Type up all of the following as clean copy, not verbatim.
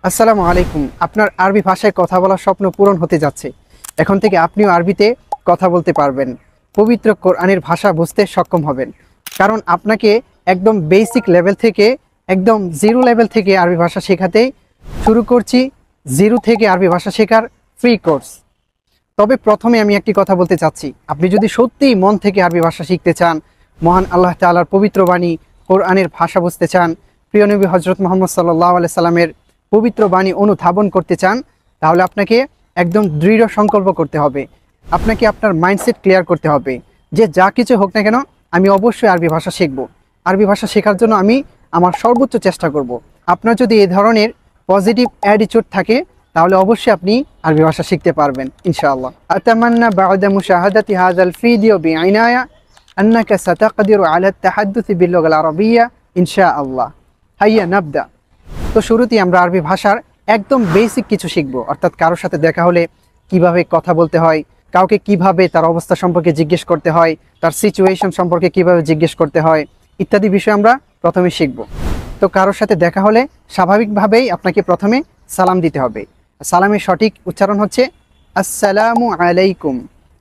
আসসালামু আলাইকুম। আপনার আরবি ভাষায় কথা বলার স্বপ্ন পূরণ হতে যাচ্ছে। এখন থেকে আপনিও আরবিতে কথা বলতে পারবেন, পবিত্র কোরআনের ভাষা বুঝতে সক্ষম হবেন। কারণ আপনাকে একদম বেসিক লেভেল থেকে, একদম জিরো লেভেল থেকে আরবি ভাষা শেখাতেই শুরু করছি। জিরো থেকে আরবি ভাষা শেখার ফ্রি কোর্স। তবে প্রথমে আমি একটি কথা বলতে চাচ্ছি, আপনি যদি সত্যিই মন থেকে আরবি ভাষা শিখতে চান, মহান আল্লাহ তাআলার পবিত্র বাণী কোরআনের ভাষা বুঝতে চান, প্রিয় নবী হজরত মুহাম্মদ সাল্লাল্লাহু আলাইহি সাল্লামের পবিত্র বাণী অনুধাবন করতে চান, তাহলে আপনাকে একদম দৃঢ় সংকল্প করতে হবে। আপনাকে আপনার মাইন্ডসেট ক্লিয়ার করতে হবে যে যা কিছু হোক না কেন আমি অবশ্যই আরবি ভাষা শিখব। আরবি ভাষা শেখার জন্য আমি আমার সর্বোচ্চ চেষ্টা করব। আপনার যদি এই ধরনের পজিটিভ অ্যাটিটিউড থাকে তাহলে অবশ্যই আপনি আরবি ভাষা শিখতে পারবেন ইনশাআল্লাহ। আতামান্না বা'দা মুশাহাদাতি হাযাল ভিডিও বিআইনায়া আন্নাকা সাতাকদিরু আলা আত-তাহাদ্দুস বিল-লুগাল আরাবিয়্যা ইনশাআল্লাহ। হাইয়া নাবদা। তো শুরুতেই আমরা আরবি ভাষার একদম বেসিক কিছু শিখব, অর্থাৎ কারোর সাথে দেখা হলে কিভাবে কথা বলতে হয়, কাউকে কিভাবে তার অবস্থা সম্পর্কে জিজ্ঞেস করতে হয়, তার সিচুয়েশন সম্পর্কে কিভাবে জিজ্ঞেস করতে হয় ইত্যাদি বিষয় আমরা প্রথমে শিখব। তো কারোর সাথে দেখা হলে স্বাভাবিকভাবেই আপনাকে প্রথমে সালাম দিতে হবে। সালামের সঠিক উচ্চারণ হচ্ছে আসসালামু আলাইকুম,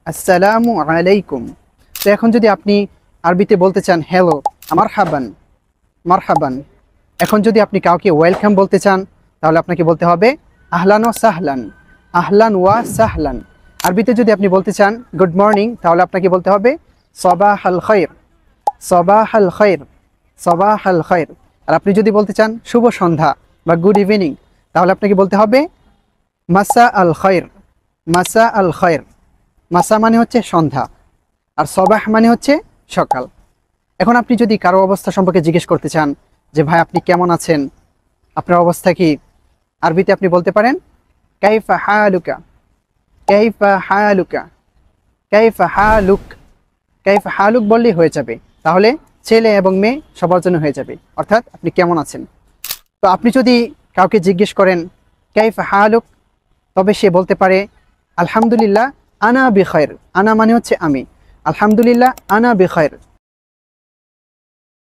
আসসালামু আলাইকুম। তো এখন যদি আপনি আরবিতে বলতে চান হ্যালো, মারহাবান, মারহাবান। এখন যদি আপনি কাউকে ওয়েলকাম বলতে চান তাহলে আপনাকে বলতে হবে আহলান ওয়া সাহলান, আহলান ওয়া সাহলান। আরবিতে যদি আপনি বলতে চান গুড মর্নিং তাহলে আপনাকে বলতে হবে সবাহাল খায়র, সবাহাল খায়র, সবাহাল খায়র। আর আপনি যদি বলতে চান শুভ সন্ধ্যা বা গুড ইভিনিং তাহলে আপনাকে বলতে হবে মাসা আল খায়র, মাসা আল খায়র। মাসা মানে হচ্ছে সন্ধ্যা আর সবাহ মানে হচ্ছে সকাল। এখন আপনি যদি কারো অবস্থা সম্পর্কে জিজ্ঞেস করতে চান যে ভাই আপনি কেমন আছেন, আপনার অবস্থা কি, আরবিতে আপনি বলতে পারেন কাইফা হালুকা, কাইফা হালুকা, কাইফা হালুক। কাইফা হালুক বললেই হয়ে যাবে, তাহলে ছেলে এবং মেয়ে সবার জন্য হয়ে যাবে, অর্থাৎ আপনি কেমন আছেন। তো আপনি যদি কাউকে জিজ্ঞেস করেন কাইফা হালুক, তবে সে বলতে পারে আলহামদুলিল্লাহ আনা বিখায়র। আনা মানে হচ্ছে আমি, আলহামদুলিল্লাহ আনা বিখায়র,